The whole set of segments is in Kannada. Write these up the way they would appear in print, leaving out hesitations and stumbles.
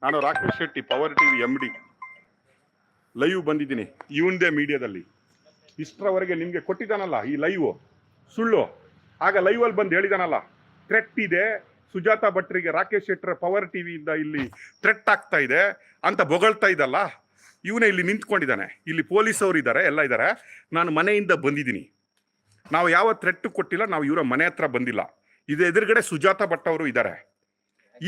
ನಾನು Rakesh Shetty power TV MD live ಬಂದಿದ್ದೀನಿ ಇವಂದೇ ಮೀಡಿಯಾದಲ್ಲಿ. ಇಷ್ಟರವರೆಗೆ ನಿಮಗೆ ಕೊಟ್ಟಿದ್ದಾನಲ್ಲ ಈ ಲೈವ್ ಸುಳ್ಳು. ಆಗ ಲೈವಲ್ಲಿ ಬಂದು ಹೇಳಿದಾನಲ್ಲ ಥ್ರೆಟ್ ಇದೆ ಸುಜಾತಾ ಭಟ್ರಿಗೆ, ರಾಕೇಶ್ ಶೆಟ್ಟರ್ ಪವರ್ ಟಿವಿಯಿಂದ ಇಲ್ಲಿ ಥ್ರೆಟ್ ಆಗ್ತಾ ಇದೆ ಅಂತ ಬೊಗಳ್ತಾ ಇದ್ದಲ್ಲ, ಇವನೇ ಇಲ್ಲಿ ನಿಂತ್ಕೊಂಡಿದ್ದಾನೆ. ಇಲ್ಲಿ ಪೊಲೀಸ್ ಅವರು ಇದ್ದಾರೆ, ಎಲ್ಲ ಇದ್ದಾರೆ. ನಾನು ಮನೆಯಿಂದ ಬಂದಿದ್ದೀನಿ. ನಾವು ಯಾವ ಥ್ರೆಟ್ ಕೊಟ್ಟಿಲ್ಲ, ನಾವು ಇವರ ಮನೆ ಹತ್ರ ಬಂದಿಲ್ಲ. ಇದು ಎದುರುಗಡೆ ಸುಜಾತಾ ಭಟ್ ಅವರು ಇದ್ದಾರೆ.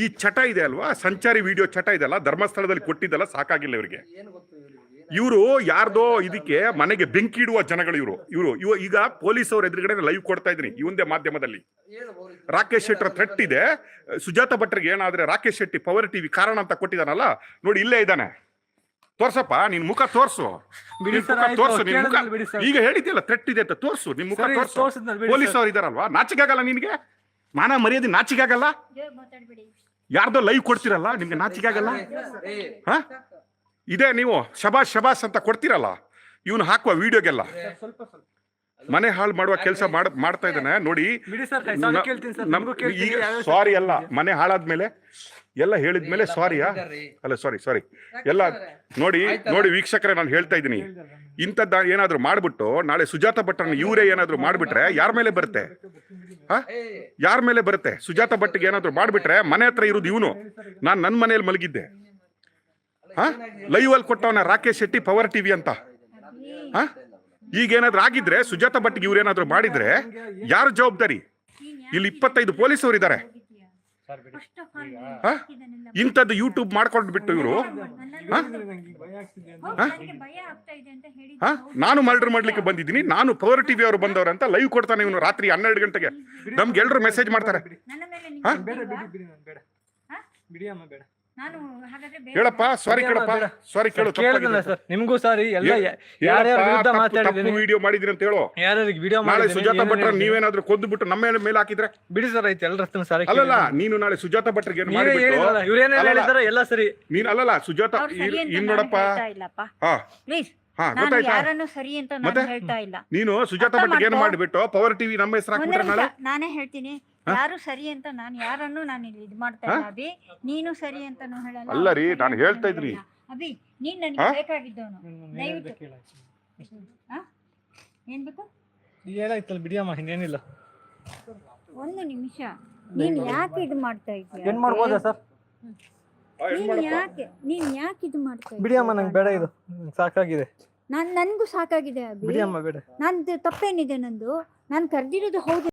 ಈ ಚಟ ಇದೆ ಅಲ್ವಾ, ಸಂಚಾರಿ ವಿಡಿಯೋ ಚಟ ಇದೆಲ್ಲ, ಧರ್ಮಸ್ಥಳದಲ್ಲಿ ಕೊಟ್ಟಿದ್ದಲ್ಲ, ಸಾಕಾಗಿಲ್ಲ ಇವರಿಗೆ. ಇವರು ಯಾರ್ದೋ ಇದಕ್ಕೆ ಮನೆಗೆ ಬೆಂಕಿ ಇಡುವ ಜನಗಳು ಇವರು. ಈಗ ಪೊಲೀಸ್ ಅವ್ರ ಎದುರುಗಡೆ ಲೈವ್ ಕೊಡ್ತಾ ಇದ್ದೀನಿ ಇವಂದೇ ಮಾಧ್ಯಮದಲ್ಲಿ. ರಾಕೇಶ್ ಶೆಟ್ಟರ್ ಥ್ರೆಟ್ ಇದೆ, ಸುಜಾತಾ ಭಟ್ರಿಗೆ ಏನಾದ್ರೆ ರಾಕೇಶ್ ಶೆಟ್ಟಿ ಪವರ್ ಟಿವಿ ಕಾರಣ ಅಂತ ಕೊಟ್ಟಿದ್ದಾನಲ್ಲ, ನೋಡಿ ಇಲ್ಲೇ ಇದ್ದಾನೆ. ತೋರ್ಸಪ್ಪ, ನಿನ್ ಮುಖ ತೋರ್ಸು, ತೋರ್ಸು ನಿನ್ ಮುಖ. ಈಗ ಹೇಳಿದ್ಯಲ್ಲ ಥ್ರೆಟ್ ಇದೆ ಅಂತ, ತೋರ್ಸು ನಿನ್ ಮುಖ ತೋರ್ಸು. ಪೊಲೀಸ್ ಅವ್ರು ಇದಾರಲ್ವಾ, ನಾಚಿಕೆ ಆಗಲ್ಲ ನಿನ್ಗೆ? ಮಾನ ಮರ್ಯಾದೆ ನಾಚಿಕೆ ಆಗಲ್ಲ? ಯಾರ್ದೋ ಲೈವ್ ಕೊಡ್ತಿರಲ್ಲ, ನಿಮ್ಗೆ ನಾಚಿಕೆ ಆಗಲ್ಲ? ಹ ಇದೇ ನೀವು ಶಬಾಷ್ ಶಬಾಷ್ ಅಂತ ಕೊಡ್ತಿರಲ್ಲ ಇವನು ಹಾಕುವ ವಿಡಿಯೋಗೆಲ್ಲ. ಮನೆ ಹಾಳು ಮಾಡುವ ಕೆಲಸ ಮಾಡ್ತಾ ಇದ್ದಾನೆ ನೋಡಿ. ಈಗ ಸಾರಿ ಅಲ್ಲ, ಮನೆ ಹಾಳಾದ್ಮೇಲೆ ಎಲ್ಲ ಹೇಳಿದ್ಮೇಲೆ ಸಾರಿಯಾ? ಅಲ್ಲ ಸಾರಿ ಎಲ್ಲ ನೋಡಿ ವೀಕ್ಷಕರೇ, ನಾನು ಹೇಳ್ತಾ ಇದ್ದೀನಿ, ಇಂಥದ್ದು ಏನಾದ್ರು ಮಾಡ್ಬಿಟ್ಟು ನಾಳೆ ಸುಜಾತಾ ಭಟ್ರನ್ನ ಇವರೇ ಏನಾದ್ರು ಮಾಡ್ಬಿಟ್ರೆ ಯಾರ ಮೇಲೆ ಬರುತ್ತೆ? ಯಾರ ಮೇಲೆ ಬರುತ್ತೆ? ಸುಜಾತಾ ಭಟ್ಗೆ ಏನಾದ್ರು ಮಾಡ್ಬಿಟ್ರೆ ಮನೆ ಹತ್ರ ಇರೋದು ಇವನು. ನಾನು ನನ್ನ ಮನೆಯಲ್ಲಿ ಮಲಗಿದ್ದೆ. ಲೈವ್ ಅಲ್ಲಿ ಕೊಟ್ಟವನ ರಾಕೇಶ್ ಶೆಟ್ಟಿ ಪವರ್ ಟಿವಿ ಅಂತ. ಈಗೇನಾದ್ರೂ ಆಗಿದ್ರೆ ಸುಜಾತಾ ಭಟ್ಗೆ ಇವ್ರೇನಾದ್ರು ಮಾಡಿದ್ರೆ ಯಾರು ಜವಾಬ್ದಾರಿ? ಇಲ್ಲಿ 25 ಪೊಲೀಸರು ಇದ್ದಾರೆ. ಇಂಥದ್ದು ಯೂಟ್ಯೂಬ್ ಮಾಡ್ಕೊಂಡ್ಬಿಟ್ಟು ಇವರು ನಾನು ಮರ್ಡರ್ ಮಾಡ್ಲಿಕ್ಕೆ ಬಂದಿದ್ದೀನಿ, ನಾನು ಪವರ್ ಟಿವಿ ಅವರು ಬಂದವ್ರ ಅಂತ ಲೈವ್ ಕೊಡ್ತಾನೆ ಇವನು ರಾತ್ರಿ 12 ಗಂಟೆಗೆ. ನಮ್ಗೆ ಎಲ್ರು ಮೆಸೇಜ್ ಮಾಡ್ತಾರೆ. ಹೇಳಪ್ಪ, ಸಾರಿ ಕೇಳಪ್ಪ, ಸಾರಿ ಕೇಳು. ನಿಮ್ಗೂ ಸಾರಿ. ವಿಡಿಯೋ ಮಾಡಿದ್ರಿ ಅಂತ ಹೇಳು. ನಾಳೆ ಸುಜಾತಾ ಭಟ್ರ ನೀವೇನಾದ್ರೂ ಕೊಂದು ಬಿಟ್ಟು ನಮ್ಮ ಮೇಲೆ ಹಾಕಿದ್ರೆ ಬಿಡಿ ಸರ್, ಐತೆ ಎಲ್ಲರ ಸಾರಿ. ಅಲ್ಲಲ್ಲ, ನೀನು ನಾಳೆ ಸುಜಾತಾ ಭಟ್ರಿಗೆ ಏನ್ ಮಾಡಿಬಿಟ್ಟು ಎಲ್ಲ ಸರಿ. ನೀನ್ ಅಲ್ಲಲ್ಲ ಸುಜಾತಾ ಇನ್ ನೋಡಪ್ಪ, ನೀನು ಸುಜಾತಾ ಭಟ್ರಿಗೆ ಏನ್ ಮಾಡ್ಬಿಟ್ಟು ಪವರ್ ಟಿವಿ ನಮ್ಮ ಹೆಸರು ಹಾಕ್ಬಿಟ್ರೆ ನಾಳೆ ನಾನೇ ಹೇಳ್ತೀನಿ ಯಾರು ಸರಿ ಅಂತ. ನಾನು ಯಾರನ್ನು ನಾನು ಇಲ್ಲಿ ಇದು ಮಾಡ್ತಾ ಇಲ್ಲ ಅಭಿ, ನೀನು ಸರಿ ಅಂತಾನು ಹೇಳಲ್ಲ. ಅಲ್ಲ ರೀ, ನಾನು ಹೇಳ್ತಾ ಇದ್ರಿ ಅಭಿ, ನೀನ್ ನನಗೆ ಬೇಕಾಗಿದ್ದವನು. ದಯವಿಟ್ಟು ಏನ್ ಬೇಕು? ಏನಾಯ್ತಲ್ಲ ಬಿಡಿಯಮ್ಮ, ಇನ್ನೇನಿಲ್ಲ. ಒಂದು ನಿಮಿಷ, ನೀನ್ ಯಾಕೆ ಇದು ಮಾಡ್ತಾ ಇದ್ದೀಯ? ಏನ್ ಮಾಡ್ಬೋದಾ ಸರ್? ನೀನ್ ಯಾಕೆ ಇದು ಮಾಡ್ತಾ ಇದ್ದೀಯ? ಬಿಡಿಯಮ್ಮ, ನಂಗೆ ಬೇಡ, ಇದು ಸಾಕಾಗಿದೆ. ನನ್ಗೂ ಸಾಕಾಗಿದೆ ಅಭಿ. ಬಿಡಿಯಮ್ಮ ಬೇಡ. ನಂದು ತಪ್ಪೇನಿದೆ? ನಾನು ಕರ್ದಿರೋದು ಹೌದು.